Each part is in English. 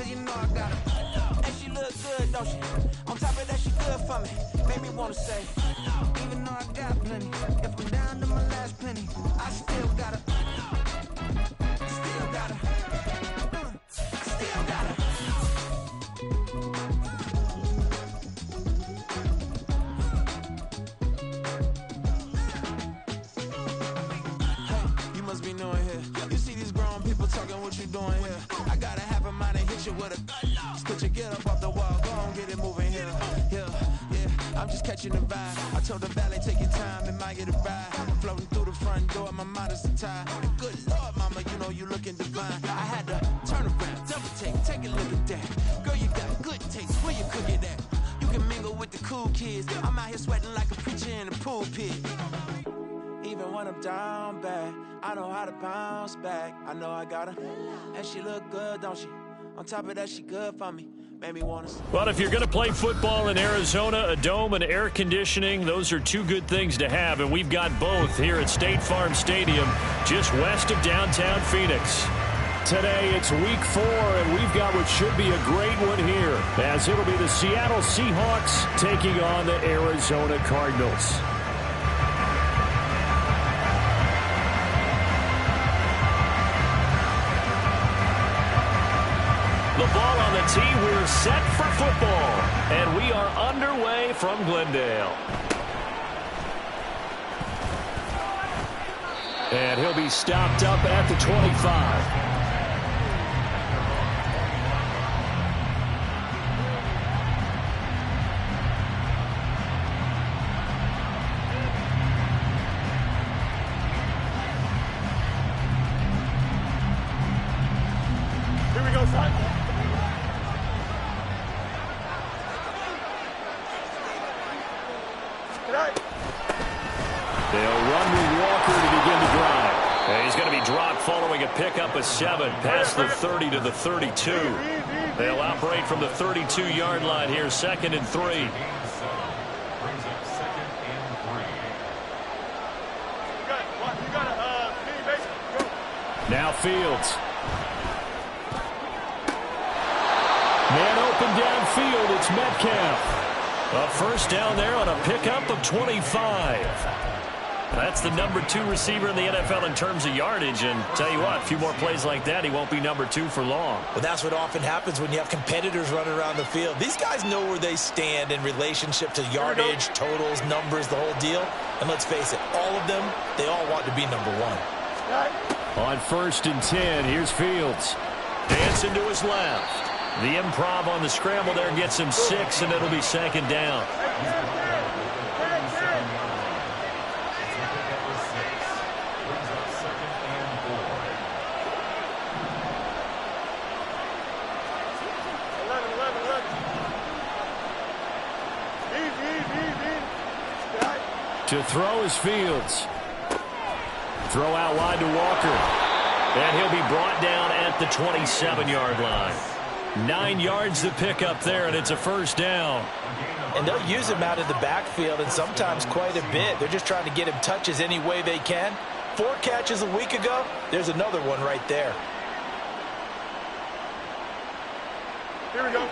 cause you know I got her. And she look good, don't she? On top of that, she good for me. Made me wanna say, even though I got plenty, if I'm down to my last penny, I still got her. Still got her. Still got her. Hey, you must be new in here. You see these grown people talking, what you doing here? I gotta have a mind and hit you with a put your get up off the wall, go on, get it moving here. Yeah, I'm just catching the vibe. I told the valet, take your time, it might get a ride. Floating through the front door, my modest attire. Good Lord, mama, you know you looking divine. I had to turn around, double take a look at that. Girl, you got good taste, where you cook it at? You can mingle with the cool kids. I'm out here sweating like a preacher in a pulpit. Even when I'm down bad, I know how to bounce back. I know I got her, and she look good, don't she? On top of that, she good for me. Made me wanna... Well, if you're going to play football in Arizona, a dome and air conditioning, those are two good things to have, and we've got both here at State Farm Stadium, just west of downtown Phoenix. Today, it's week 4, and we've got what should be a great one here, as it'll be the Seattle Seahawks taking on the Arizona Cardinals. The ball on the tee, we're set for football, and we are underway from Glendale. And he'll be stopped up at the 25. Here we go, son. They'll run with Walker to begin the drive. And he's going to be dropped following a pickup of 7 past the 30 to the 32. They'll operate from the 32-yard line here, 2nd and 3. Now Fields. Man open downfield, it's Metcalf. A first down there on a pickup of 25. That's the number 2 receiver in the NFL in terms of yardage. And tell you what, a few more plays like that, he won't be number 2 for long. Well, that's what often happens when you have competitors running around the field. These guys know where they stand in relationship to yardage, totals, numbers, the whole deal. And let's face it, all of them, they all want to be number 1. On 1st and 10, here's Fields. Dancing to his left. The improv on the scramble there gets him 6, and it'll be 2nd down. To throw is Fields. Throw out wide to Walker. And he'll be brought down at the 27-yard line. 9 yards to pick up there, and it's a first down. And they'll use him out of the backfield, and sometimes quite a bit. They're just trying to get him touches any way they can. 4 catches a week ago. There's another one right there. Here we go.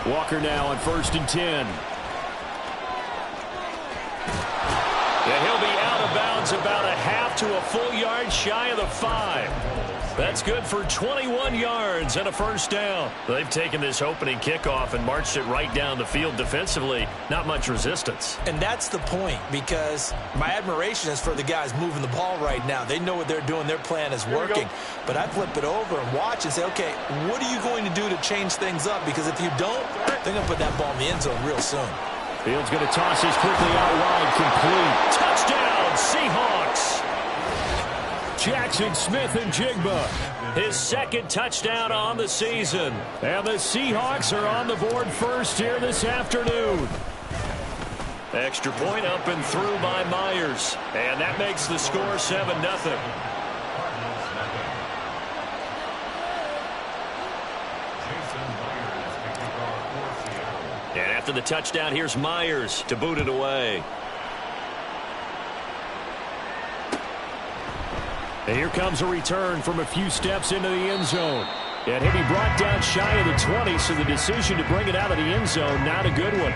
Walker now on 1st and 10. And he'll be out of bounds about a half to a full yard shy of the 5. That's good for 21 yards and a first down. They've taken this opening kickoff and marched it right down the field defensively. Not much resistance. And that's the point, because my admiration is for the guys moving the ball right now. They know what they're doing. Their plan is working. But I flip it over and watch and say, okay, what are you going to do to change things up? Because if you don't, they're going to put that ball in the end zone real soon. Fields going to toss this quickly out wide, complete. Touchdown, Seahawks! Jackson Smith and Jigba, his 2nd touchdown on the season. And the Seahawks are on the board first here this afternoon. Extra point up and through by Myers. And that makes the score 7-0. And after the touchdown, here's Myers to boot it away. And here comes a return from a few steps into the end zone. And he'll be brought down shy of the 20, so the decision to bring it out of the end zone, not a good one.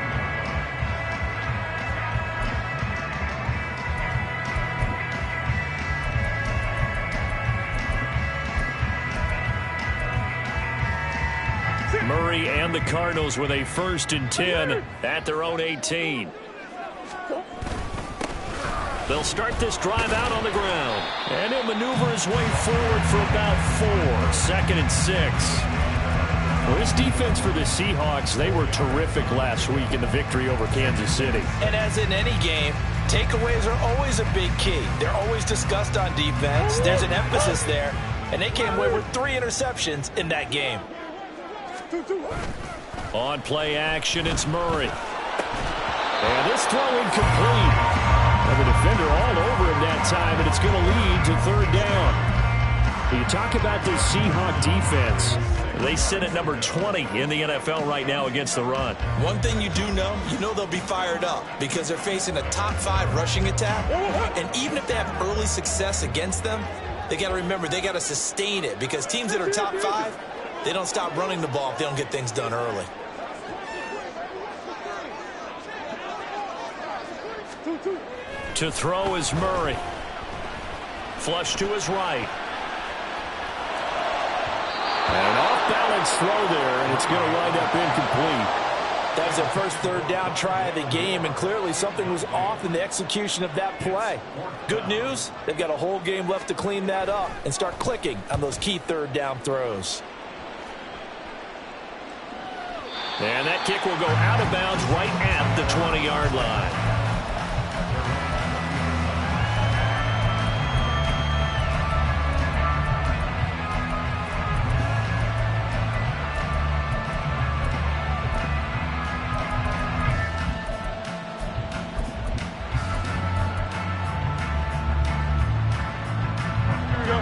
Murray and the Cardinals with a 1st and 10 at their own 18. They'll start this drive out on the ground. And he'll maneuver his way forward for about 4. 2nd and 6. Well, this defense for the Seahawks, they were terrific last week in the victory over Kansas City. And as in any game, takeaways are always a big key. They're always discussed on defense. There's an emphasis there. And they came away with 3 interceptions in that game. On play action, it's Murray. And this throw incomplete. And the defender all over him that time, and it's going to lead to 3rd down. You talk about this Seahawk defense. They sit at number 20 in the NFL right now against the run. One thing you know they'll be fired up because they're facing a top 5 rushing attack. And even if they have early success against them, they got to remember they got to sustain it because teams that are top 5, they don't stop running the ball if they don't get things done early. To throw is Murray. Flush to his right. And off-balance throw there, and it's going to wind up incomplete. That was their first 3rd down try of the game, and clearly something was off in the execution of that play. Good news, they've got a whole game left to clean that up and start clicking on those key 3rd down throws. And that kick will go out of bounds right at the 20-yard line.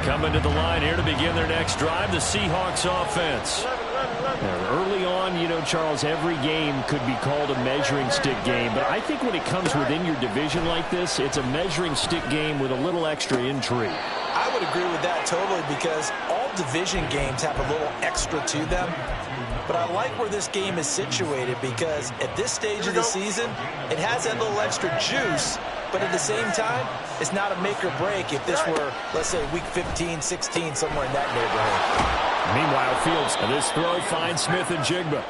Coming to the line here to begin their next drive, the Seahawks offense. Early on, Charles, every game could be called a measuring stick game. But I think when it comes within your division like this, it's a measuring stick game with a little extra intrigue. I would agree with that totally because all division games have a little extra to them. But I like where this game is situated because at this stage of the season, it has that little extra juice. But at the same time, it's not a make or break if this were, let's say, week 15, 16, somewhere in that neighborhood. Meanwhile, Fields, this throw finds Smith and Jigba.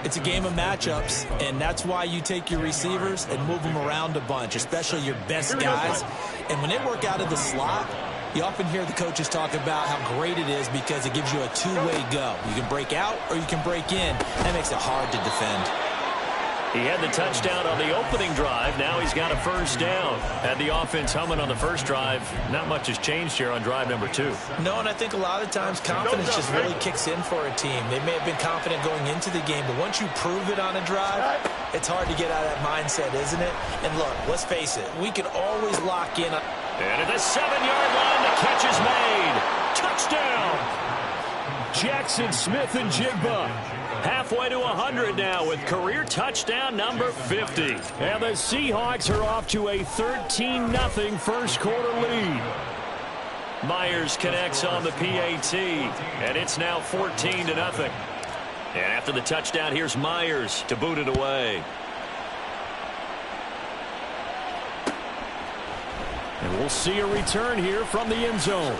It's a game of matchups, and that's why you take your receivers and move them around a bunch, especially your best guys. And when they work out of the slot, you often hear the coaches talk about how great it is because it gives you a two-way go. You can break out or you can break in. That makes it hard to defend. He had the touchdown on the opening drive. Now he's got a 1st down. Had the offense humming on the first drive. Not much has changed here on drive number 2. No, and I think a lot of times confidence just really kicks in for a team. They may have been confident going into the game, but once you prove it on a drive, it's hard to get out of that mindset, isn't it? And look, let's face it, we can always lock in. And at the 7-yard line, the catch is made. Touchdown! Jackson Smith and Jigba. Halfway to 100 now with career touchdown number 50. And the Seahawks are off to a 13-0 first quarter lead. Myers connects on the PAT, and it's now 14-0. And after the touchdown, here's Myers to boot it away. And we'll see a return here from the end zone.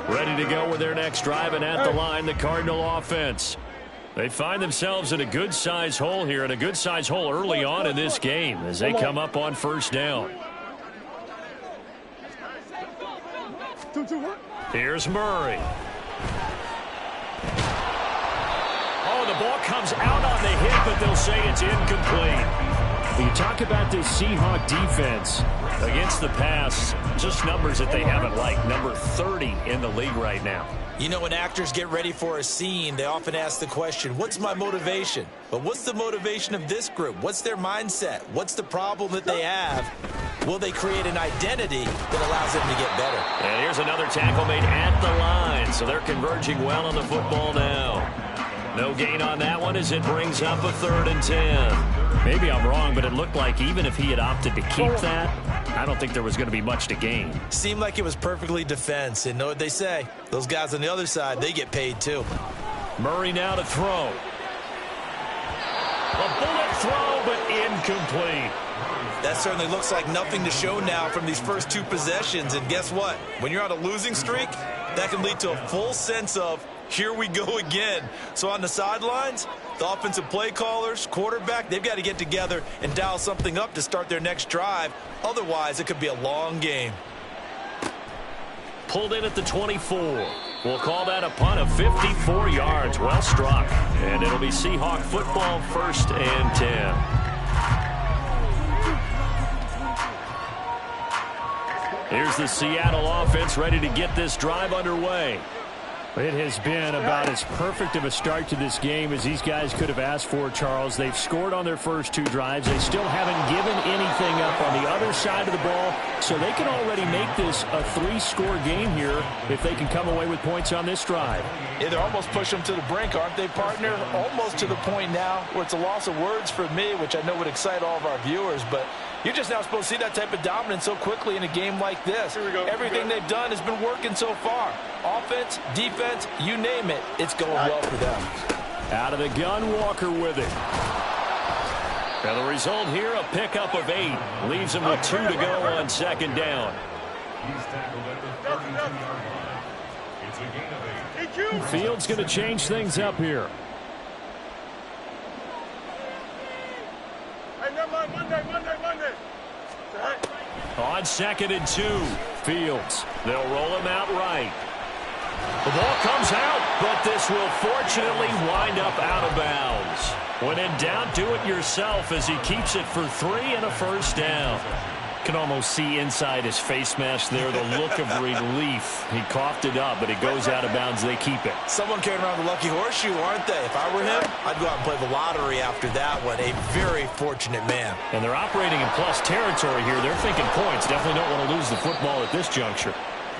Ready to go with their next drive, and at the line, the Cardinal offense. They find themselves in a good-sized hole here, and a good-sized hole early on in this game as they come up on 1st down. Here's Murray. Oh, the ball comes out on the hit, but they'll say it's incomplete. You talk about this Seahawk defense against the pass, just numbers that they haven't liked. Number 30 in the league right now. You know, when actors get ready for a scene, they often ask the question, what's my motivation? But what's the motivation of this group? What's their mindset? What's the problem that they have? Will they create an identity that allows them to get better? And here's another tackle made at the line, so they're converging well on the football now. No gain on that one as it brings up a 3rd and 10. Maybe I'm wrong, but it looked like even if he had opted to keep that, I don't think there was going to be much to gain. Seemed like it was perfectly defense. And know what they say? Those guys on the other side, they get paid too. Murray now to throw. A bullet throw, but incomplete. That certainly looks like nothing to show now from these first 2 possessions. And guess what? When you're on a losing streak, that can lead to a full sense of, here we go again. So on the sidelines, the offensive play callers, quarterback, they've got to get together and dial something up to start their next drive. Otherwise, it could be a long game. Pulled in at the 24. We'll call that a punt of 54 yards. Well struck. And it'll be Seahawk football, 1st and 10. Here's the Seattle offense ready to get this drive underway. It has been about as perfect of a start to this game as these guys could have asked for, Charles. They've scored on their first 2 drives. They still haven't given anything up on the other side of the ball, so they can already make this a 3-score game here if they can come away with points on this drive. Yeah, they're almost pushing them to the brink, aren't they, partner? Almost to the point now where it's a loss of words for me, which I know would excite all of our viewers, but you're just now supposed to see that type of dominance so quickly in a game like this. Everything they've done has been working so far. Offense, defense, you name it, it's going well for them. Out of the gun, Walker with it. Now the result here, a pickup of 8. Leaves him with 2 to go on 2nd down. Fields going to change things up here. Monday. On 2nd and 2, Fields. They'll roll him out right. The ball comes out, but this will fortunately wind up out of bounds. When in doubt, do it yourself as he keeps it for 3 and a 1st down. Can almost see inside his face mask there the look of relief. He coughed it up, but it goes out of bounds. They keep it. Someone carrying around the lucky horseshoe, aren't they? If I were him, I'd go out and play the lottery after that one. A very fortunate man. And they're operating in plus territory here. They're thinking points. Definitely don't want to lose the football at this juncture.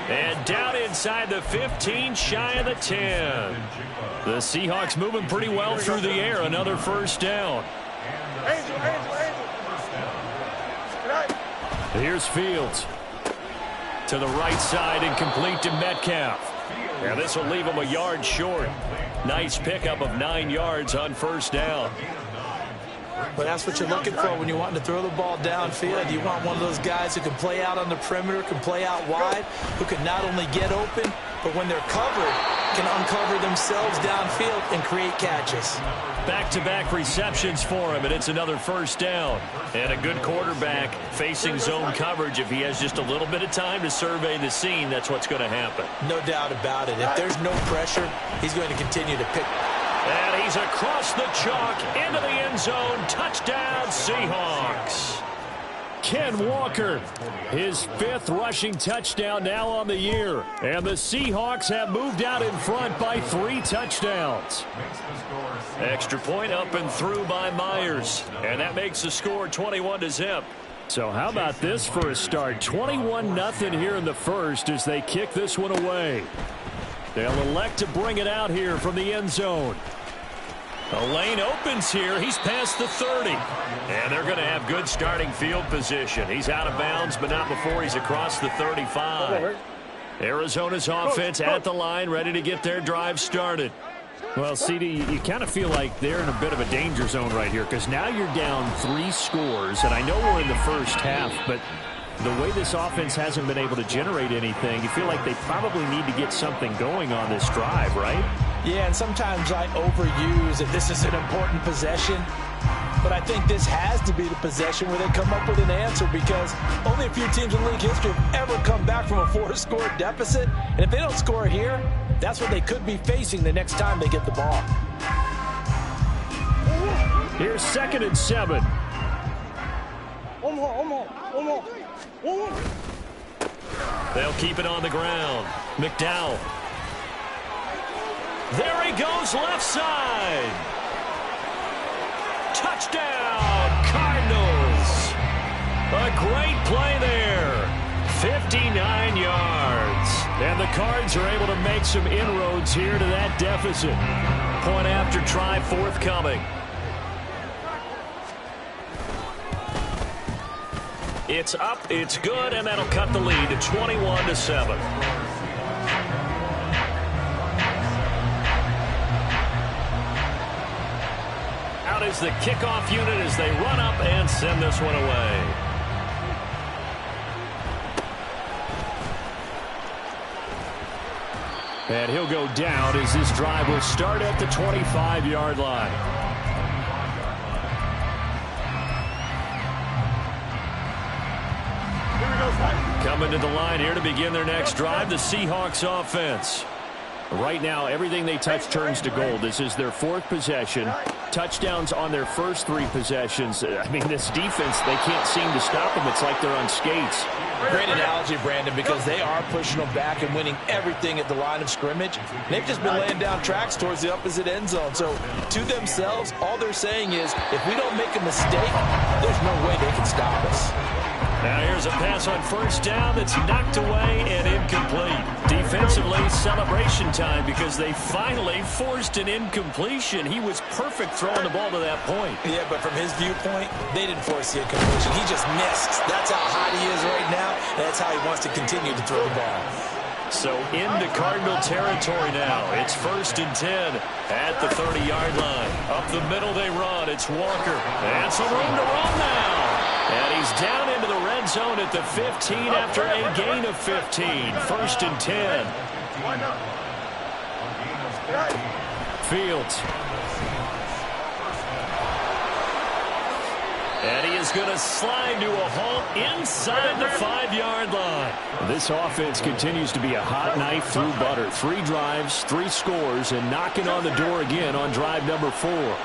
And down inside the 15, shy of the 10. The Seahawks moving pretty well through the air. Another 1st down. Angel. Here's Fields. To the right side and complete to Metcalf. Now this will leave him a yard short. Nice pickup of 9 yards on 1st down. But that's what you're looking for when you want to throw the ball downfield. You want one of those guys who can play out on the perimeter, can play out wide, who can not only get open, but when they're covered, can uncover themselves downfield and create catches. Back-to-back receptions for him, and it's another 1st down. And a good quarterback facing zone coverage. If he has just a little bit of time to survey the scene, that's what's going to happen. No doubt about it. If there's no pressure, he's going to continue to pick. And he's across the chalk into the end zone. Touchdown, Seahawks. Ken Walker, his 5th rushing touchdown now on the year. And the Seahawks have moved out in front by 3 touchdowns. Extra point up and through by Myers. And that makes the score 21-0. So how about this for a start? 21-0 here in the 1st as they kick this one away. They'll elect to bring it out here from the end zone. The lane opens here. He's past the 30. And they're going to have good starting field position. He's out of bounds, but not before he's across the 35. Arizona's offense at the line, ready to get their drive started. Well, CD, you kind of feel like they're in a bit of a danger zone right here because now you're down 3 scores, and I know we're in the first half, but the way this offense hasn't been able to generate anything, you feel like they probably need to get something going on this drive, right? Yeah, and sometimes I overuse that this is an important possession. But I think this has to be the possession where they come up with an answer because only a few teams in league history have ever come back from a 4-score deficit. And if they don't score here, that's what they could be facing the next time they get the ball. Here's 2nd and 7. One more. They'll keep it on the ground. McDowell. There he goes, left side. Touchdown, Cardinals. A great play there. 59 yards. And the Cards are able to make some inroads here to that deficit. Two-point after try forthcoming. It's up, it's good, and that'll cut the lead to 21-7. Out is the kickoff unit as they run up and send this one away. And he'll go down as this drive will start at the 25-yard line. Coming to the line here to begin their next drive, the Seahawks offense. Right now, everything they touch turns to gold. This is their fourth possession. Touchdowns on their first three possessions. I mean, this defense, they can't seem to stop them. It's like they're on skates. Great analogy, Brandon, because they are pushing them back and winning everything at the line of scrimmage. They've just been laying down tracks towards the opposite end zone. So, to themselves, all they're saying is, if we don't make a mistake, there's no way they can stop us. Now here's a pass on first down that's knocked away and incomplete. Defensively, celebration time because they finally forced an incompletion. He was perfect throwing the ball to that point. Yeah, but from his viewpoint, they didn't force the incompletion. He just missed. That's how hot he is right now, and that's how he wants to continue to throw the ball. So into Cardinal territory now. It's 1st and 10 at the 30-yard line. Up the middle they run. It's Walker. And some room to run now. And he's down into the red zone at the 15 after a gain of 15. 1st and 10. Fields. And he is going to slide to a halt inside the 5-yard line. This offense continues to be a hot knife through butter. 3 drives, 3 scores, and knocking on the door again on drive number 4.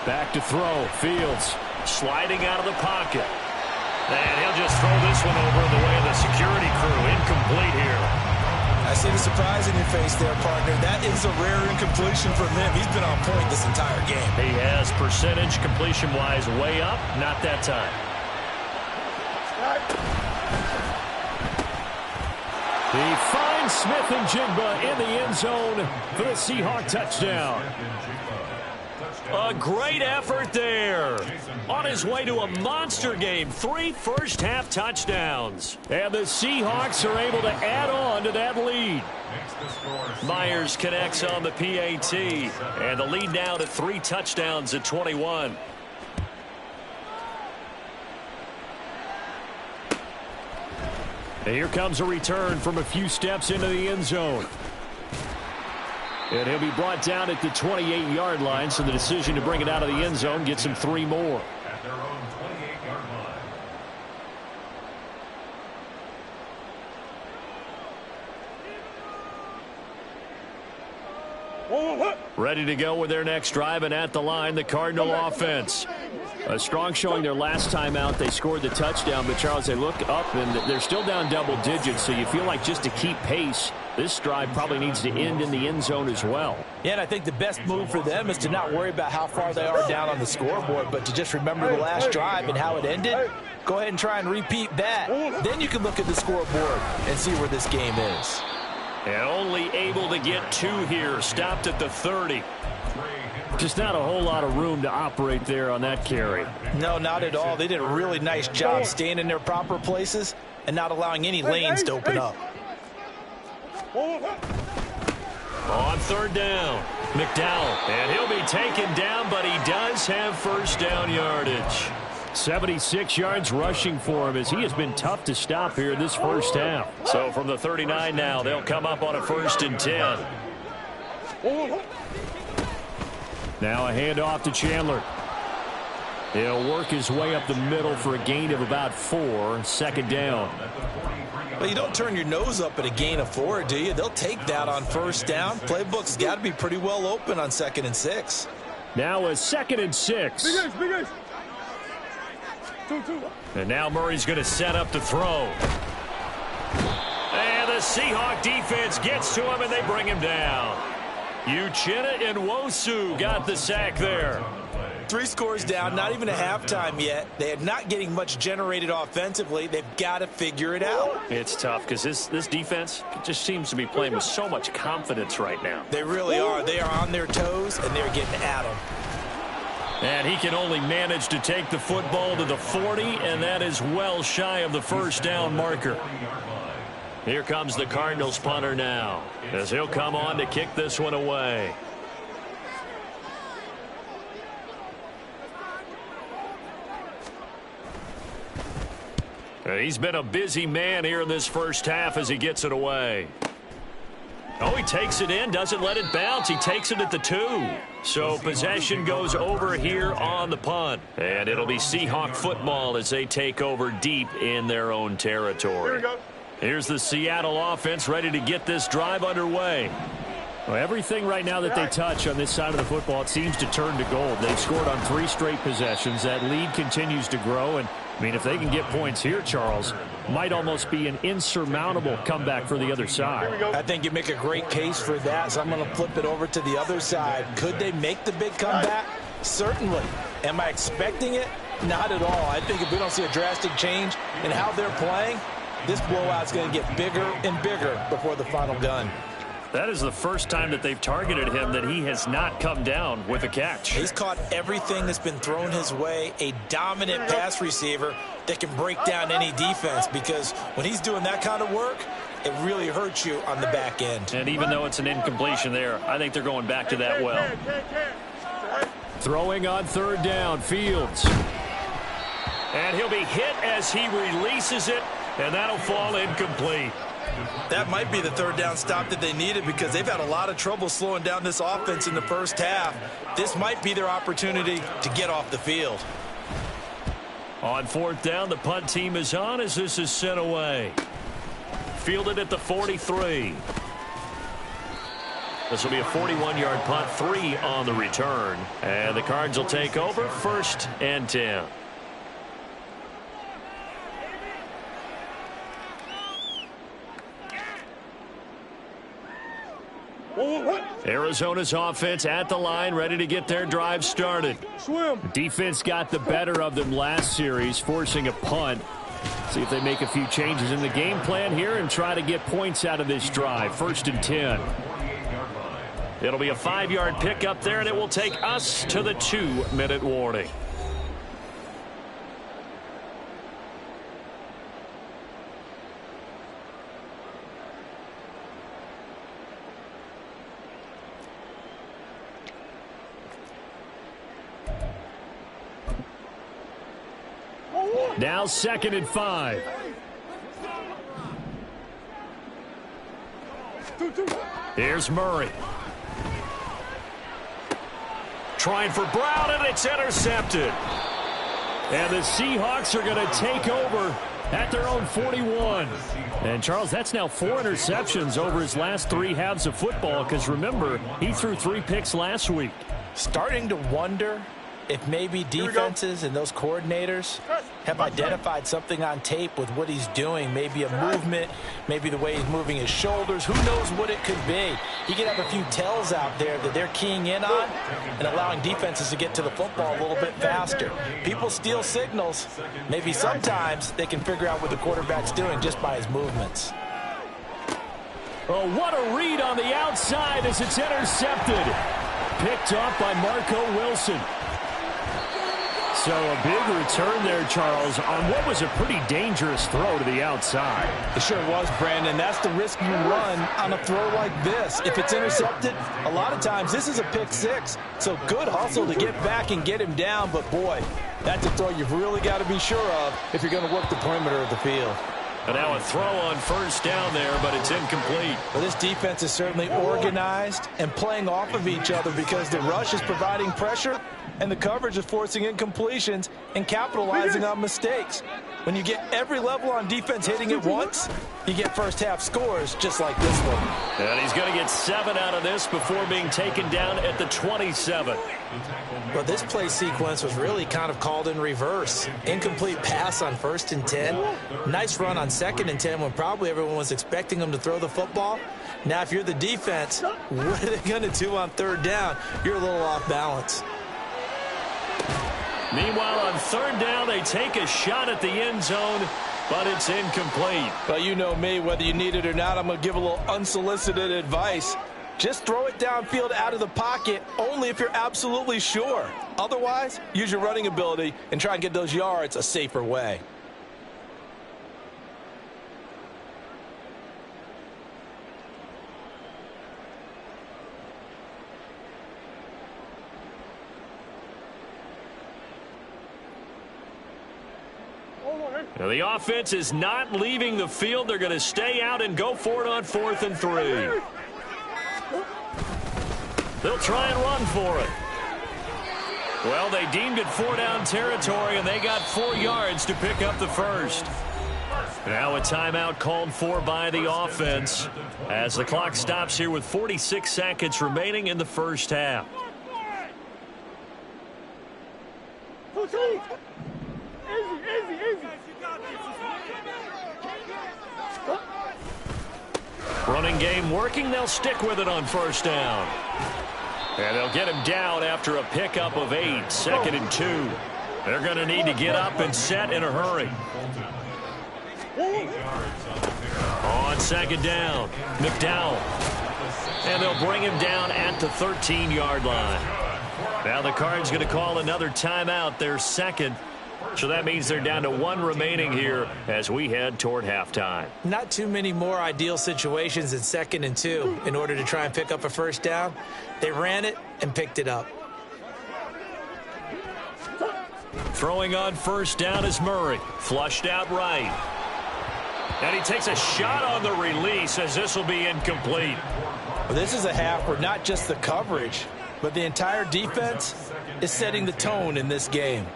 Back to throw. Fields sliding out of the pocket. And he'll just throw this one over the way of the security crew. Incomplete here. I see the surprise in your face there, partner. That is a rare incompletion from him. He's been on point this entire game. He has percentage completion-wise way up. Not that time. He finds Smith and Jigba in the end zone for the Seahawk touchdown. A great effort there. On his way to a monster game. 3 first-half touchdowns. And the Seahawks are able to add on to that lead. Myers connects on the PAT. And the lead now to 3 touchdowns at 21. And here comes a return from a few steps into the end zone. And he'll be brought down at the 28-yard line, so the decision to bring it out of the end zone gets him 3 more. At their own 28-yard line. Ready to go with their next drive, and at the line, the Cardinal offense. A strong showing their last time out. They scored the touchdown, but, Charles, they look up, and they're still down double digits, so you feel like just to keep pace, this drive probably needs to end in the end zone as well. Yeah, and I think the best move for them is to not worry about how far they are down on the scoreboard, but to just remember the last drive and how it ended. Go ahead and try and repeat that. Then you can look at the scoreboard and see where this game is. And only able to get 2 here. Stopped at the 30. Just not a whole lot of room to operate there on that carry. No, not at all. They did a really nice job staying in their proper places and not allowing any lanes to open up. On 3rd down, McDowell. And he'll be taken down, but he does have first down yardage. 76 yards rushing for him as he has been tough to stop here this first half. So from the 39 now, they'll come up on a 1st and 10. Now a handoff to Chandler. He'll work his way up the middle for a gain of about 4. 2nd down. Well, you don't turn your nose up at a gain of 4, do you? They'll take that on first down. Playbook's got to be pretty well open on 2nd and 6. Now a 2nd and 6. Big ace. And now Murray's going to set up to throw. And the Seahawk defense gets to him, and they bring him down. Uchenna and Nwosu got the sack there. 3 scores down, not even a halftime yet. They are not getting much generated offensively. They've got to figure it out. It's tough because this defense just seems to be playing with so much confidence right now. They really are. They are on their toes, and they're getting at them. And he can only manage to take the football to the 40, and that is well shy of the first down marker. Here comes the Cardinals punter now, as he'll come on to kick this one away. He's been a busy man here in this first half as he gets it away. Oh, he takes it in, doesn't let it bounce. He takes it at the 2. So possession goes over here on the punt. And it'll be Seahawk football as they take over deep in their own territory. Here we go. Here's the Seattle offense ready to get this drive underway. Well, everything right now that they touch on this side of the football, it seems to turn to gold. They've scored on 3 straight possessions. That lead continues to grow. And, I mean, if they can get points here, Charles, might almost be an insurmountable comeback for the other side. I think you make a great case for that, so I'm going to flip it over to the other side. Could they make the big comeback? Certainly. Am I expecting it? Not at all. I think if we don't see a drastic change in how they're playing, this blowout's going to get bigger and bigger before the final gun. That is the first time that they've targeted him that he has not come down with a catch. He's caught everything that's been thrown his way, a dominant pass receiver that can break down any defense, because when he's doing that kind of work, it really hurts you on the back end. And even though it's an incompletion there, I think they're going back to that well. Throwing on 3rd down, Fields. And he'll be hit as he releases it, and that'll fall incomplete. That might be the 3rd down stop that they needed, because they've had a lot of trouble slowing down this offense in the first half. This might be their opportunity to get off the field. On 4th down, the punt team is on as this is sent away. Fielded at the 43. This will be a 41-yard punt, 3 on the return. And the Cards will take over 1st and 10. Arizona's offense at the line, ready to get their drive started. Defense got the better of them last series, forcing a punt. See if they make a few changes in the game plan here and try to get points out of this drive. 1st and 10. It'll be a 5-yard pickup there, and it will take us to the 2-minute warning. Now 2nd and 5. Here's Murray. Trying for Brown, and it's intercepted. And the Seahawks are going to take over at their own 41. And, Charles, that's now 4 interceptions over his last 3 halves of football, because, remember, he threw 3 picks last week. Starting to wonder if maybe defenses and those coordinators have identified something on tape with what he's doing. Maybe a movement, maybe the way he's moving his shoulders. Who knows what it could be? He could have a few tells out there that they're keying in on and allowing defenses to get to the football a little bit faster. People steal signals. Maybe sometimes they can figure out what the quarterback's doing just by his movements. Oh, what a read on the outside as it's intercepted. Picked off by Marco Wilson. So a big return there, Charles, on what was a pretty dangerous throw to the outside. It sure was, Brandon. That's the risk you run on a throw like this. If it's intercepted, a lot of times this is a pick 6. So good hustle to get back and get him down. But, boy, that's a throw you've really got to be sure of if you're going to work the perimeter of the field. And now a throw on 1st down there, but it's incomplete. Well, this defense is certainly organized and playing off of each other, because the rush is providing pressure and the coverage is forcing incompletions and capitalizing on mistakes. When you get every level on defense hitting at once, you get first half scores just like this one. And he's going to get 7 out of this before being taken down at the 27. Well, this play sequence was really kind of called in reverse. Incomplete pass on 1st and 10. Nice run on 2nd and 10 when probably everyone was expecting him to throw the football. Now, if you're the defense, what are they going to do on 3rd down? You're a little off balance. Meanwhile, on third down, they take a shot at the end zone, but it's incomplete. But you know me, whether you need it or not, I'm going to give a little unsolicited advice. Just throw it downfield out of the pocket only if you're absolutely sure. Otherwise, use your running ability and try and get those yards a safer way. Now, the offense is not leaving the field. They're going to stay out and go for it on 4th and 3. They'll try and run for it. Well, they deemed it 4-down territory, and they got 4 yards to pick up the first. Now a timeout called for by the offense as the clock stops here with 46 seconds remaining in the first half. Running game working. They'll stick with it on first down. And they'll get him down after a pickup of 8, 2nd and 2. They're going to need to get up and set in a hurry. On 2nd down, McDowell. And they'll bring him down at the 13-yard line. Now the Cards going to call another timeout, their second. So that means they're down to 1 remaining here as we head toward halftime. Not too many more ideal situations in 2nd and 2 in order to try and pick up a first down. They ran it and picked it up. Throwing on first down is Murray. Flushed out right. And he takes a shot on the release as this will be incomplete. Well, this is a half where not just the coverage, but the entire defense is setting the tone in this game.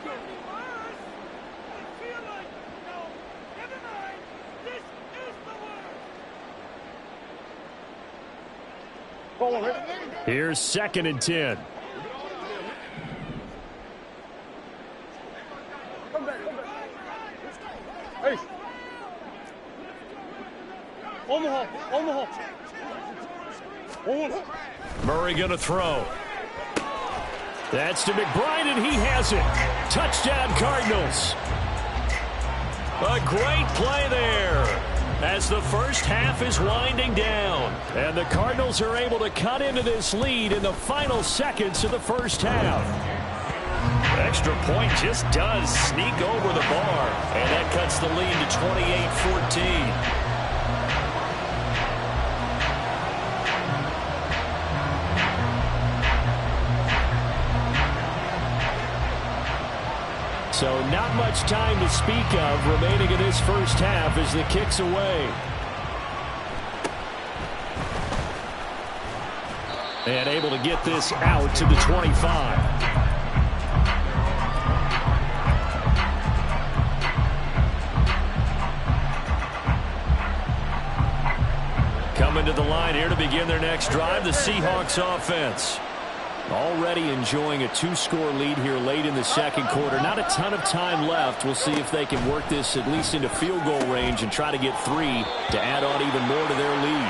Here's 2nd and 10. Hey. Omaha. Murray going to throw. That's to McBride, and he has it. Touchdown, Cardinals. A great play there as the first half is winding down. And the Cardinals are able to cut into this lead in the final seconds of the first half. Extra point just does sneak over the bar, and that cuts the lead to 28-14. So not much time to speak of remaining in this first half as the kick's away. And able to get this out to the 25. Coming to the line here to begin their next drive, the Seahawks offense. Already enjoying a 2-score lead here late in the second quarter. Not a ton of time left. We'll see if they can work this at least into field goal range and try to get 3 to add on even more to their lead.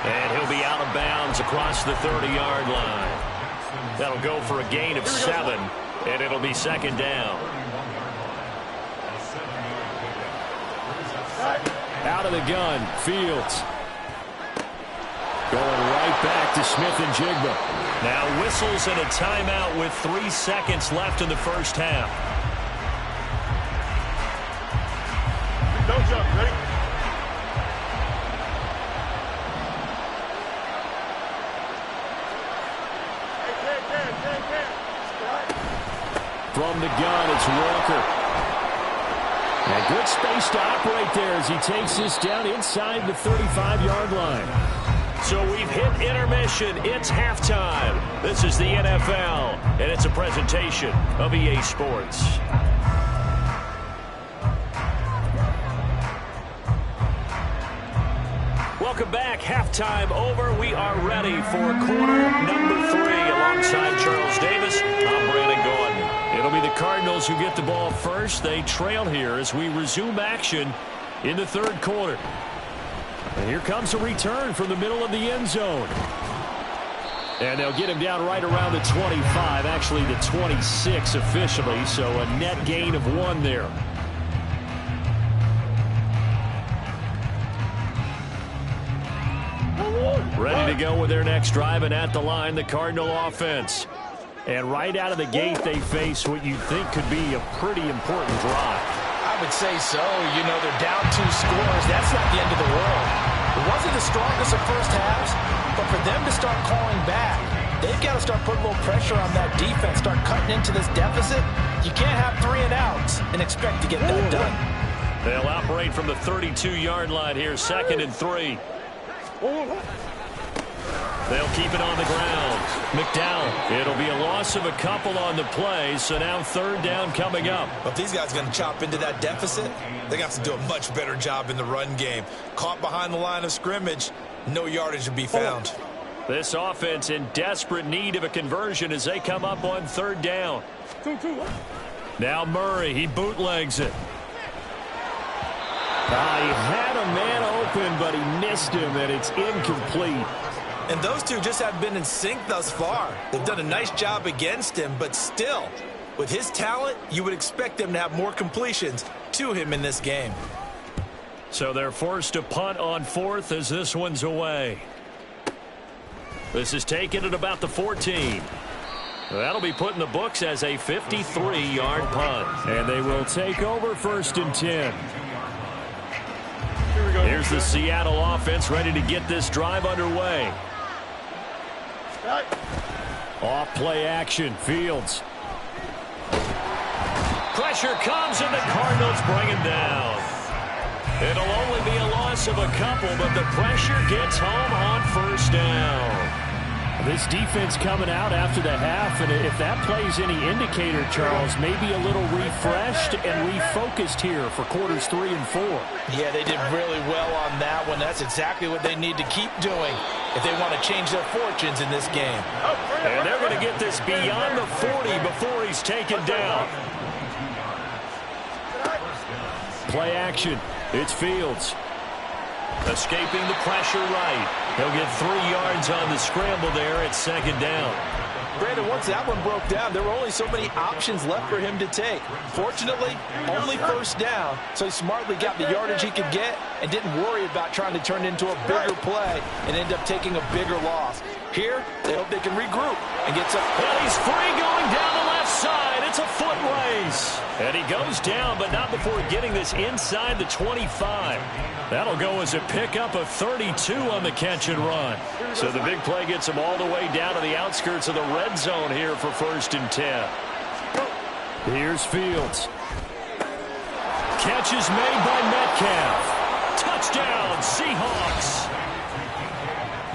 And he'll be out of bounds across the 30-yard line. That'll go for a gain of 7, and it'll be 2nd down. Out of the gun, Fields. Going right back to Smith and Jigba. Now whistles and a timeout with 3 seconds left in the first half. Don't jump. Ready? From the gun, it's Walker. And good space to operate there as he takes this down inside the 35-yard line. So we've hit intermission. It's halftime. This is the NFL, and it's a presentation of EA Sports. Welcome back. Halftime over. We are ready for quarter number 3. Alongside Charles Davis, I'm Brandon Gordon. It'll be the Cardinals who get the ball first. They trail here as we resume action in the third quarter. And here comes a return from the middle of the end zone. And they'll get him down right around the 25, actually the 26 officially, so a net gain of 1 there. Ready to go with their next drive, and at the line, the Cardinal offense. And right out of the gate, they face what you think could be a pretty important drive. I would say so. You know, they're down 2 scores. That's not the end of the world. It wasn't the strongest of first halves, but for them to start calling back, they've got to start putting a little pressure on that defense, start cutting into this deficit. You can't have 3 and outs and expect to get that done. They'll operate from the 32-yard line here, 2nd and 3. They'll keep it on the ground. McDowell. It'll be a loss of a couple on the play, so now 3rd down coming up. But if these guys are going to chop into that deficit, they got to do a much better job in the run game. Caught behind the line of scrimmage, no yardage to be found. This offense in desperate need of a conversion as they come up on 3rd down. Now Murray, he bootlegs it. He had a man open, but he missed him, and it's incomplete. And those two just have been in sync thus far. They've done a nice job against him, but still, with his talent, you would expect them to have more completions to him in this game. So they're forced to punt on 4th as this one's away. This is taken at about the 14. That'll be put in the books as a 53-yard punt. And they will take over 1st and 10. Here's the Seattle offense ready to get this drive underway. Off play action, Fields. Pressure comes and the Cardinals bring him down. It'll only be a loss of a couple, but the pressure gets home on 1st down. This defense coming out after the half, and if that plays any indicator, Charles, maybe a little refreshed and refocused here for quarters 3 and 4. Yeah, they did really well on that one. That's exactly what they need to keep doing if they want to change their fortunes in this game. And they're going to get this beyond the 40 before he's taken down. Play action. It's Fields. Escaping the pressure right. He'll get 3 yards on the scramble there at 2nd down. Brandon, once that one broke down, there were only so many options left for him to take. Fortunately, only 1st down, so he smartly got the yardage he could get and didn't worry about trying to turn it into a bigger play and end up taking a bigger loss. Here, they hope they can regroup and get some. And he's free going down the left side. It's a foot race. And he goes down, but not before getting this inside the 25. That'll go as a pickup of 32 on the catch and run. So the big play gets him all the way down to the outskirts of the red zone here for 1st and 10. Here's Fields. Catch is made by Metcalf. Touchdown, Seahawks.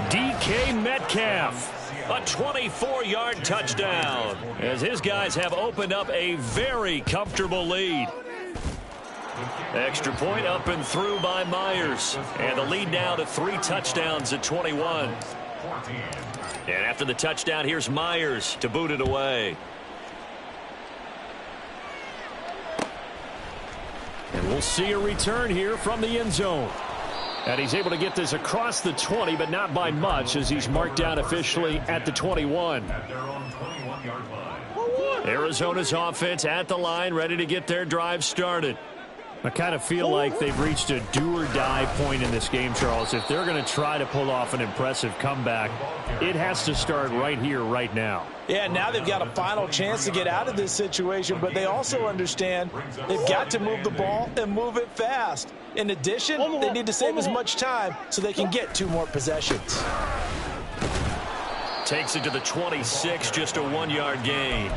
DK Metcalf. A 24-yard touchdown as his guys have opened up a very comfortable lead. Extra point up and through by Myers. And the lead now to 3 touchdowns at 21. And after the touchdown, here's Myers to boot it away. And we'll see a return here from the end zone. And he's able to get this across the 20, but not by much as he's marked down officially at the 21. Arizona's offense at the line, ready to get their drive started. I kind of feel like they've reached a do-or-die point in this game, Charles. If they're going to try to pull off an impressive comeback, it has to start right here, right now. Yeah, now they've got a final chance to get out of this situation, but they also understand they've got to move the ball and move it fast. In addition, they need to save as much time so they can get 2 more possessions. Takes it to the 26, just a 1-yard gain.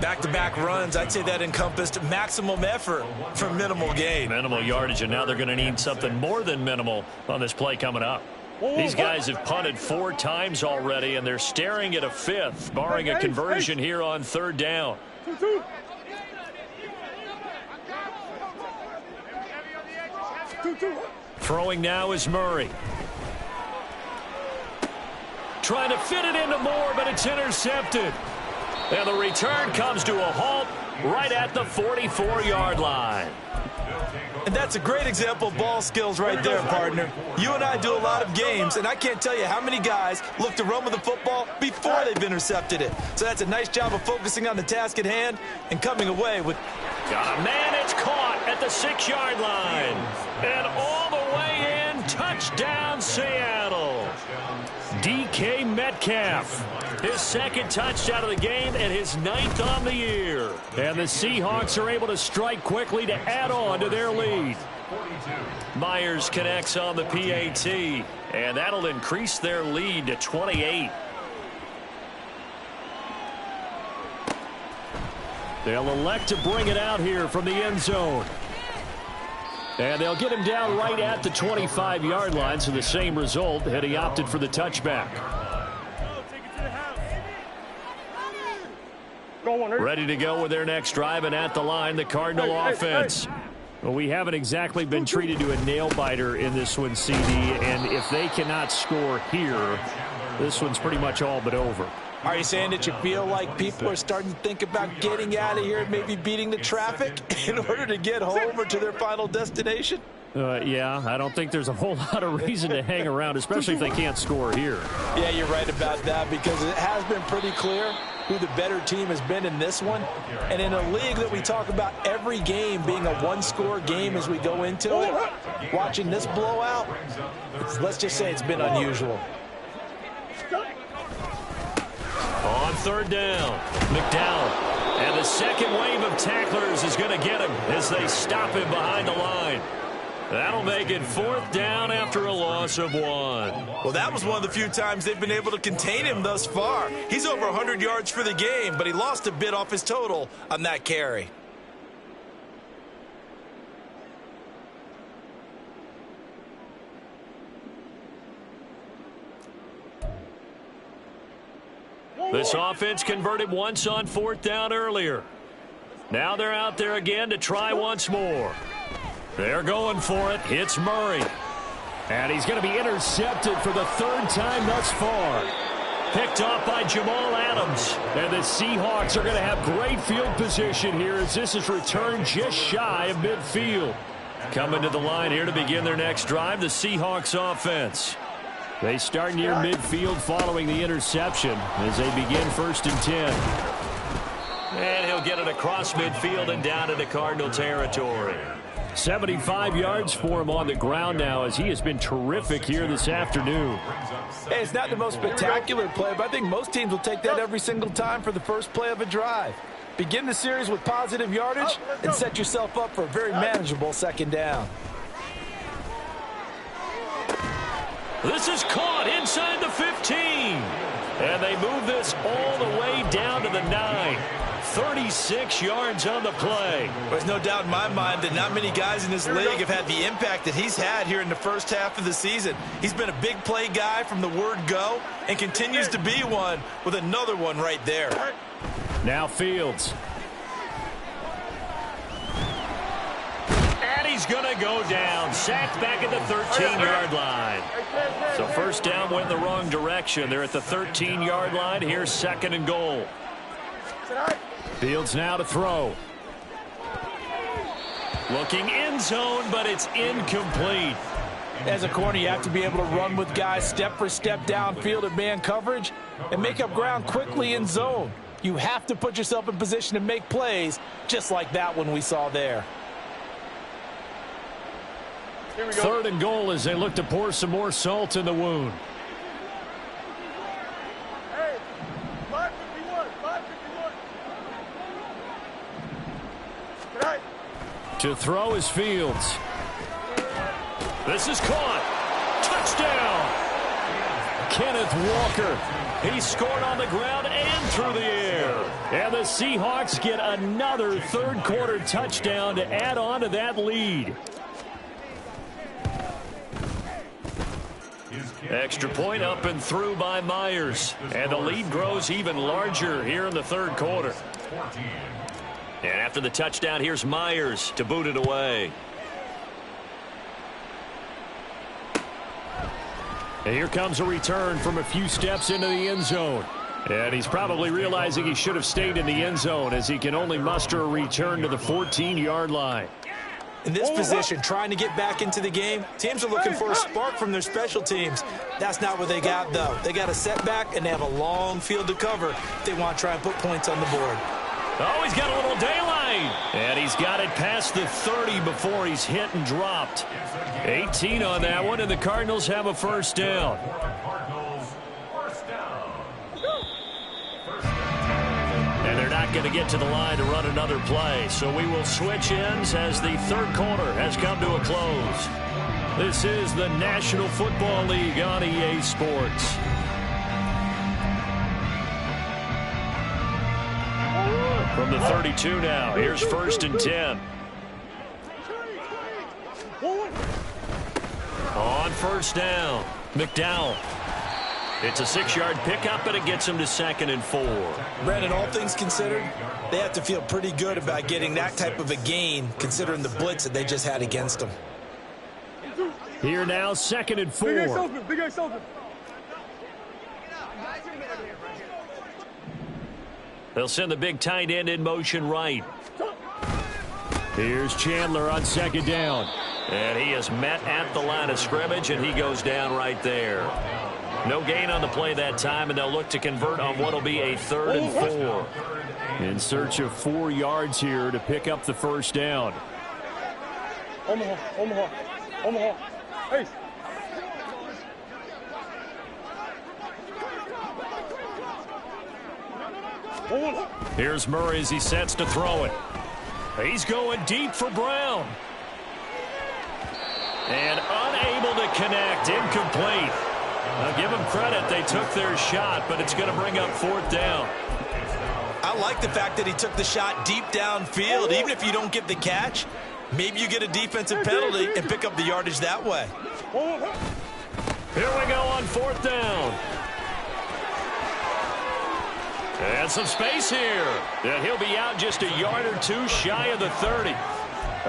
Back-to-back runs, I'd say that encompassed maximum effort for minimal gain. Minimal yardage, and now they're going to need something more than minimal on this play coming up. These guys have punted 4 times already, and they're staring at a 5th, barring a conversion here on 3rd down. Throwing now is Murray. Trying to fit it into Moore, but it's intercepted. And the return comes to a halt right at the 44-yard line. And that's a great example of ball skills right there, partner. You and I do a lot of games, and I can't tell you how many guys look to run with the football before they've intercepted it. So that's a nice job of focusing on the task at hand and coming away with... Got a man, it's caught at the 6-yard line. And all the way in, touchdown Seattle. DK Metcalf. His second touchdown of the game and his 9th on the year. And the Seahawks are able to strike quickly to add on to their lead. Myers connects on the PAT, and that'll increase their lead to 28. They'll elect to bring it out here from the end zone. And they'll get him down right at the 25-yard line, so the same result, and he opted for the touchback. Ready to go with their next drive, and at the line, the Cardinal offense. Well, we haven't exactly been treated to a nail-biter in this one, CD, and if they cannot score here, this one's pretty much all but over. Are you saying that you feel like people are starting to think about getting out of here and maybe beating the traffic in order to get home or to their final destination? Yeah, I don't think there's a whole lot of reason to hang around, especially if they can't score here. Yeah, you're right about that, because it has been pretty clear who the better team has been in this one. And in a league that we talk about every game being a one-score game as we go into it, watching this blowout, let's just say it's been unusual. On third down, McDowell. And the second wave of tacklers is going to get him as they stop him behind the line. That'll make it 4th down after a loss of 1. Well, that was one of the few times they've been able to contain him thus far. He's over 100 yards for the game, but he lost a bit off his total on that carry. This offense converted once on 4th down earlier. Now they're out there again to try once more. They're going for it. It's Murray. And he's going to be intercepted for the 3rd time thus far. Picked off by Jamal Adams. And the Seahawks are going to have great field position here as this is returned just shy of midfield. Coming to the line here to begin their next drive, the Seahawks offense. They start near midfield following the interception as they begin 1st and 10. And he'll get it across midfield and down into Cardinal territory. 75 yards for him on the ground now as he has been terrific here this afternoon. Hey, it's not the most spectacular play, but I think most teams will take that every single time for the first play of a drive. Begin the series with positive yardage and set yourself up for a very manageable 2nd down. This is caught inside the 15. And they move this all the way down to the 9. 36 yards on the play. There's no doubt in my mind that not many guys in this league have had the impact that he's had here in the first half of the season. He's been a big play guy from the word go and continues to be one with another one right there. Now Fields. And he's going to go down. Sacked back at the 13-yard line. So 1st down went in the wrong direction. They're at the 13-yard line. Here's 2nd and goal. Fields now to throw. Looking end zone, but it's incomplete. As a corner, you have to be able to run with guys step for step downfield in man coverage and make up ground quickly in zone. You have to put yourself in position to make plays just like that one we saw there. 3rd and goal as they look to pour some more salt in the wound. Hey, 551, 551. Right. To throw is Fields. This is caught. Touchdown. Kenneth Walker. He scored on the ground and through the air. And the Seahawks get another 3rd quarter touchdown to add on to that lead. Extra point up and through by Myers. And the lead grows even larger here in the 3rd quarter. And after the touchdown, here's Myers to boot it away. And here comes a return from a few steps into the end zone. And he's probably realizing he should have stayed in the end zone as he can only muster a return to the 14-yard line. In this position, trying to get back into the game, teams are looking for a spark from their special teams. That's not what they got, though. They got a setback, and they have a long field to cover if they want to try and put points on the board. Oh, he's got a little daylight. And he's got it past the 30 before he's hit and dropped. 18 on that one, and the Cardinals have a first down. And they're not going to get to the line to run another play. So we will switch ends as the third quarter has come to a close. This is the National Football League on EA Sports. From the 32 now, here's 1st and 10. On first down, McDowell. It's a 6-yard pickup, and it gets him to 2nd and 4. Brandon, all things considered, they have to feel pretty good about getting that type of a gain, considering the blitz that they just had against them. Here now, 2nd and 4. Big Ace open. They'll send the big tight end in motion right. Here's Chandler on 2nd down. And he is met at the line of scrimmage, and he goes down right there. No gain on the play that time, and they'll look to convert on what will be a 3rd and 4. In search of 4 yards here to pick up the first down. Omaha. Ace. Here's Murray as he sets to throw it. He's going deep for Brown. And unable to connect, incomplete. I'll give them credit, they took their shot, but it's going to bring up 4th down. I like the fact that he took the shot deep downfield. Even if you don't get the catch, maybe you get a defensive penalty and pick up the yardage that way. Here we go on 4th down. And some space here. And he'll be out just a yard or two shy of the 30.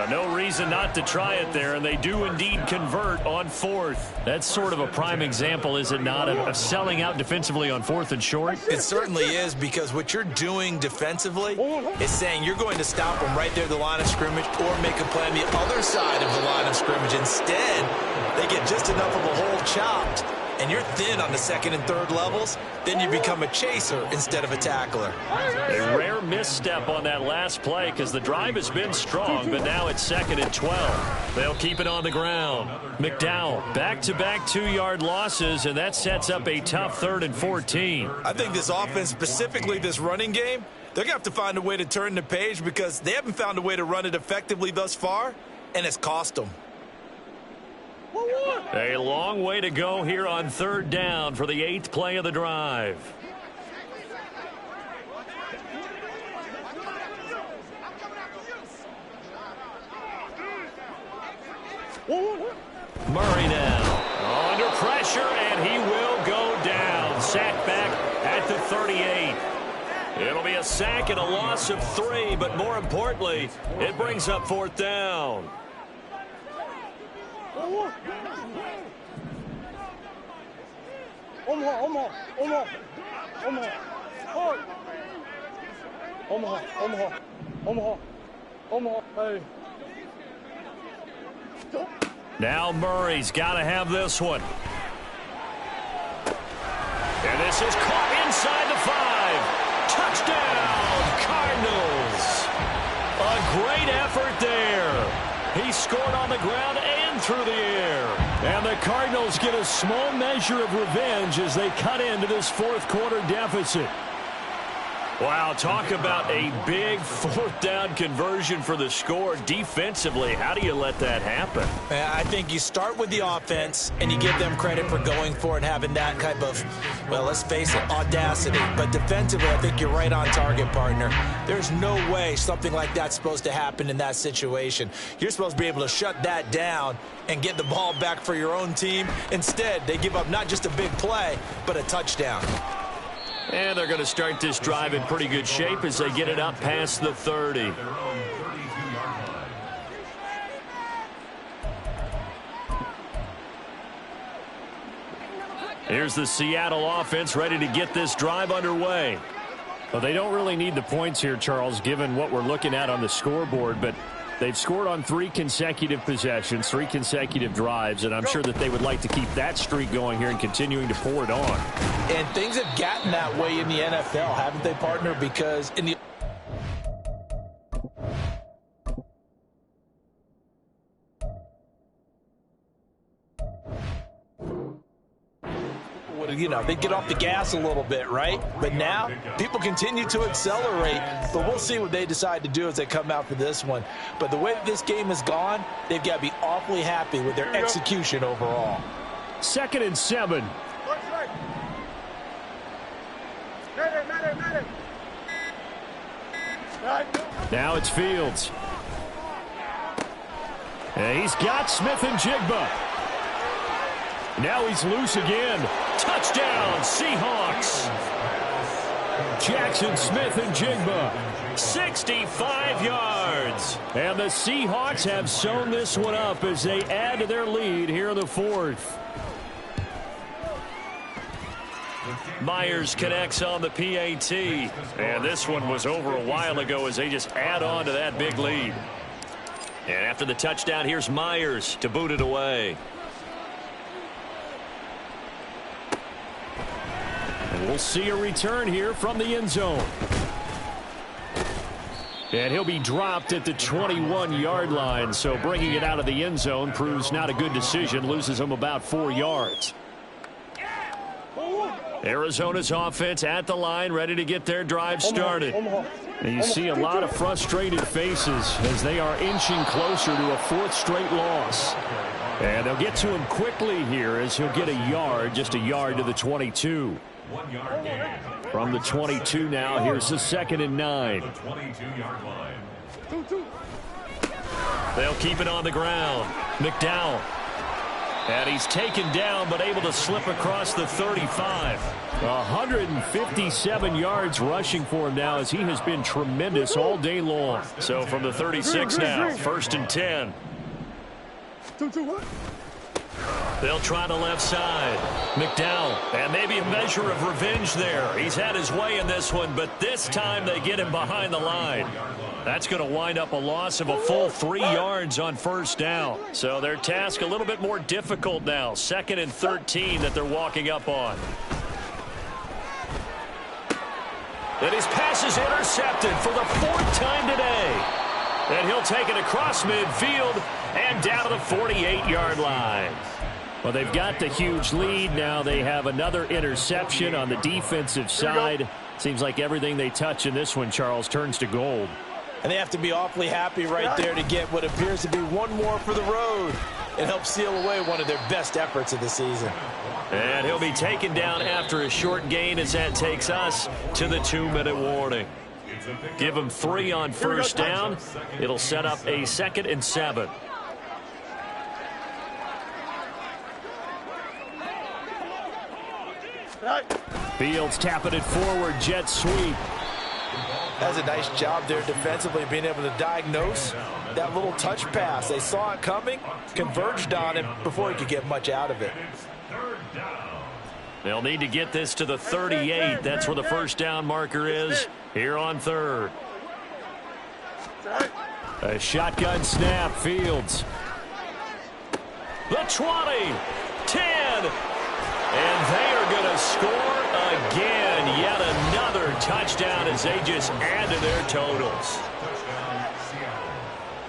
No reason not to try it there, and they do indeed convert on 4th. That's sort of a prime example, is it not, of selling out defensively on 4th and short? It certainly is, because what you're doing defensively is saying you're going to stop them right there at the line of scrimmage or make a play on the other side of the line of scrimmage. Instead, they get just enough of a hole chopped, and you're thin on the 2nd and 3rd levels, then you become a chaser instead of a tackler. A rare misstep on that last play because the drive has been strong, but now it's 2nd and 12. They'll keep it on the ground. McDowell, back-to-back 2-yard losses, and that sets up a tough 3rd and 14. I think this offense, specifically this running game, they're going to have to find a way to turn the page because they haven't found a way to run it effectively thus far, and it's cost them. A long way to go here on 3rd down for the 8th play of the drive. Murray now under pressure, and he will go down. Sacked back at the 38. It'll be a sack and a loss of 3, but more importantly, it brings up 4th down. Omaha. Hey. Now Murray's got to have this one. And this is caught inside the 5. Touchdown, Cardinals. A great effort there. He scored on the ground and through the air. And the Cardinals get a small measure of revenge as they cut into this 4th quarter deficit. Wow, talk about a big 4th down conversion for the score. Defensively, how do you let that happen? I think you start with the offense, and you give them credit for going for it and having that type of, well, let's face it, audacity. But defensively, I think you're right on target, partner. There's no way something like that's supposed to happen in that situation. You're supposed to be able to shut that down and get the ball back for your own team. Instead, they give up not just a big play, but a touchdown. And they're going to start this drive in pretty good shape as they get it up past the 30. Here's the Seattle offense ready to get this drive underway. Well, they don't really need the points here, Charles, given what we're looking at on the scoreboard, but They've scored on 3 consecutive possessions, 3 consecutive drives, and I'm sure that they would like to keep that streak going here and continuing to pour it on. And things have gotten that way in the NFL, haven't they, partner? Because in the they get off the gas a little bit, right? But now people continue to accelerate, but we'll see what they decide to do as they come out for this one. But the way that this game has gone, they've got to be awfully happy with their execution overall. 2nd and 7. Now it's Fields. And he's got Smith and Jigba. Now he's loose again. Touchdown, Seahawks. Jackson Smith and Jigba. 65 yards. And the Seahawks have sewn this one up as they add to their lead here in the 4th. Myers connects on the PAT. And this one was over a while ago as they just add on to that big lead. And after the touchdown, here's Myers to boot it away. And we'll see a return here from the end zone. And he'll be dropped at the 21-yard line, so bringing it out of the end zone proves not a good decision, loses him about 4 yards. Arizona's offense at the line, ready to get their drive started. And you see a lot of frustrated faces as they are inching closer to a 4th straight loss. And they'll get to him quickly here as he'll get a yard, just a yard to the 22. 1 yard gain. From the 22 now, here's the 2nd and 9. The 22-yard line. They'll keep it on the ground. McDowell. And he's taken down, but able to slip across the 35. 157 yards rushing for him now as he has been tremendous all day long. So from the 36 now, 1st and 10. They'll try the left side. McDowell. And maybe a measure of revenge there. He's had his way in this one, but this time they get him behind the line. That's going to wind up a loss of a full 3 yards on 1st down. So their task a little bit more difficult now. 2nd and 13 that they're walking up on. And his pass is intercepted for the 4th time today. And he'll take it across midfield and down to the 48-yard line. Well, they've got the huge lead. Now they have another interception on the defensive side. Seems like everything they touch in this one, Charles, turns to gold. And they have to be awfully happy right there to get what appears to be one more for the road and help seal away one of their best efforts of the season. And he'll be taken down after a short gain as that takes us to the 2-minute warning. Give him 3 on 1st down. It'll set up a 2nd and 7. Fields tapping it forward, jet sweep. That's a nice job there defensively, being able to diagnose that little touch pass. They saw it coming, converged on him before he could get much out of it. They'll need to get this to the 38. That's where the 1st down marker is here on 3rd. A shotgun snap, Fields. The 20, 10, and they are going to score again. Yet another touchdown as they just add to their totals.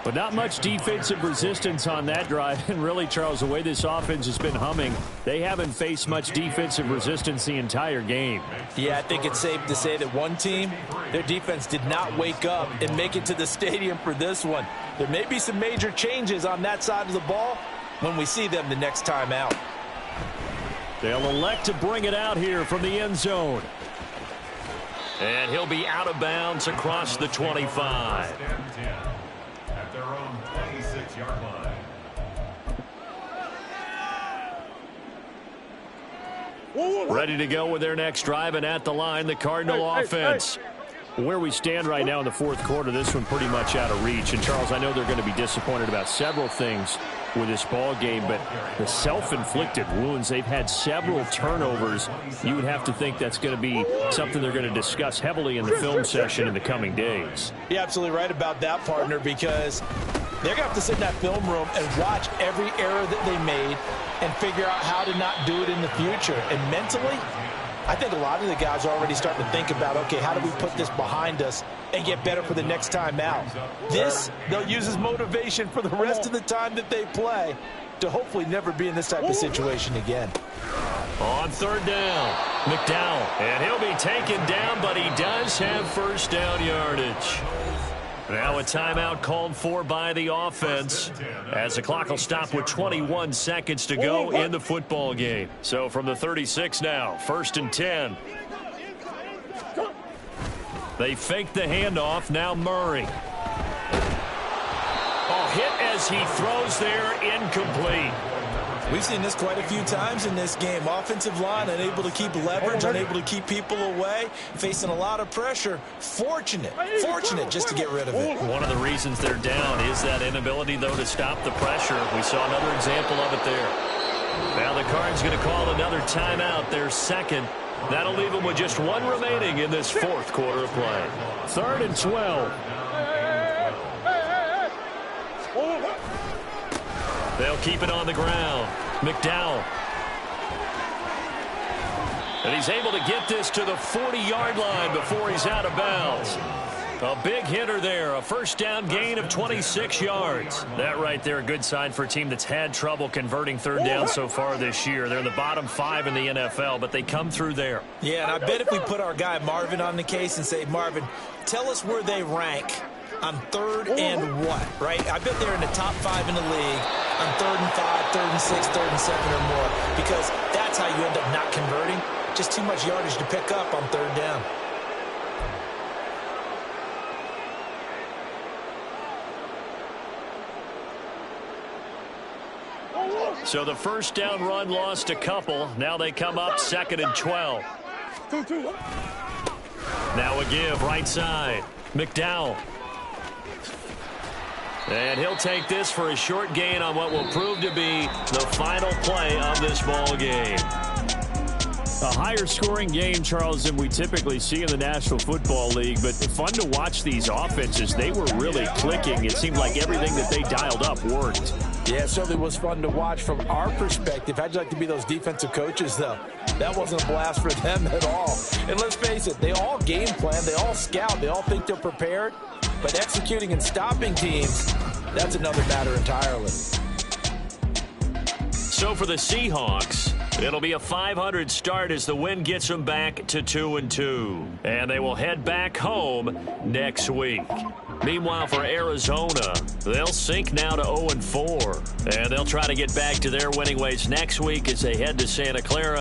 But not much defensive resistance on that drive. And really, Charles, the way this offense has been humming, they haven't faced much defensive resistance the entire game. Yeah, I think it's safe to say that one team, their defense did not wake up and make it to the stadium for this one. There may be some major changes on that side of the ball when we see them the next time out. They'll elect to bring it out here from the end zone. And he'll be out of bounds across the 25. At their own 26-yard line. Ready to go with their next drive, and at the line, the Cardinal offense. Where we stand right now in the 4th quarter, this one pretty much out of reach. And, Charles, I know they're going to be disappointed about several things with this ball game, but the self-inflicted wounds, they've had several turnovers. You would have to think that's going to be something they're going to discuss heavily in the film session in the coming days. You're absolutely right about that, partner, because They're going to have to sit in that film room and watch every error that they made and figure out how to not do it in the future. And mentally, I think a lot of the guys are already starting to think about, okay, how do we put this behind us and get better for the next time out? This, they'll use as motivation for the rest of the time that they play to hopefully never be in this type of situation again. On third down, McDowell, and he'll be taken down, but he does have first down yardage. Now a timeout called for by the offense as the clock will stop with 21 seconds to go in the football game. So from the 36 now, 1st and 10. They fake the handoff. Now Murray. Oh, hit as he throws there, incomplete. We've seen this quite a few times in this game. Offensive line unable to keep leverage, unable to keep people away, facing a lot of pressure. Fortunate just to get rid of it. One of the reasons they're down is that inability, though, to stop the pressure. We saw another example of it there. Now the Cards going to call another timeout, their second. That'll leave them with just one remaining in this fourth quarter of play. 3rd and 12. They'll keep it on the ground. McDowell. And he's able to get this to the 40-yard line before he's out of bounds. A big hitter there. A first down gain of 26 yards. That right there, a good sign for a team that's had trouble converting third down so far this year. They're in the bottom 5 in the NFL, but they come through there. Yeah, and I bet if we put our guy Marvin on the case and say, Marvin, tell us where they rank on 3rd and what, right? I bet they're in the top 5 in the league on 3rd and 5, 3rd and 6, 3rd and 7 or more, because that's how you end up not converting. Just too much yardage to pick up on 3rd down. So the first down run lost a couple. Now they come up 2nd and 12. Now a give right side. McDowell. And he'll take this for a short gain on what will prove to be the final play of this ball game. A higher scoring game, Charles, than we typically see in the National Football League, but fun to watch these offenses. They were really clicking. It seemed like everything that they dialed up worked. Yeah, it certainly was fun to watch from our perspective. How'd you like to be those defensive coaches, though? That wasn't a blast for them at all. And let's face it, they all game plan, they all scout, they all think they're prepared. But executing and stopping teams, that's another matter entirely. So for the Seahawks, it'll be a .500 start as the win gets them back to 2-2. And they will head back home next week. Meanwhile, for Arizona, they'll sink now to 0-4. And they'll try to get back to their winning ways next week as they head to Santa Clara.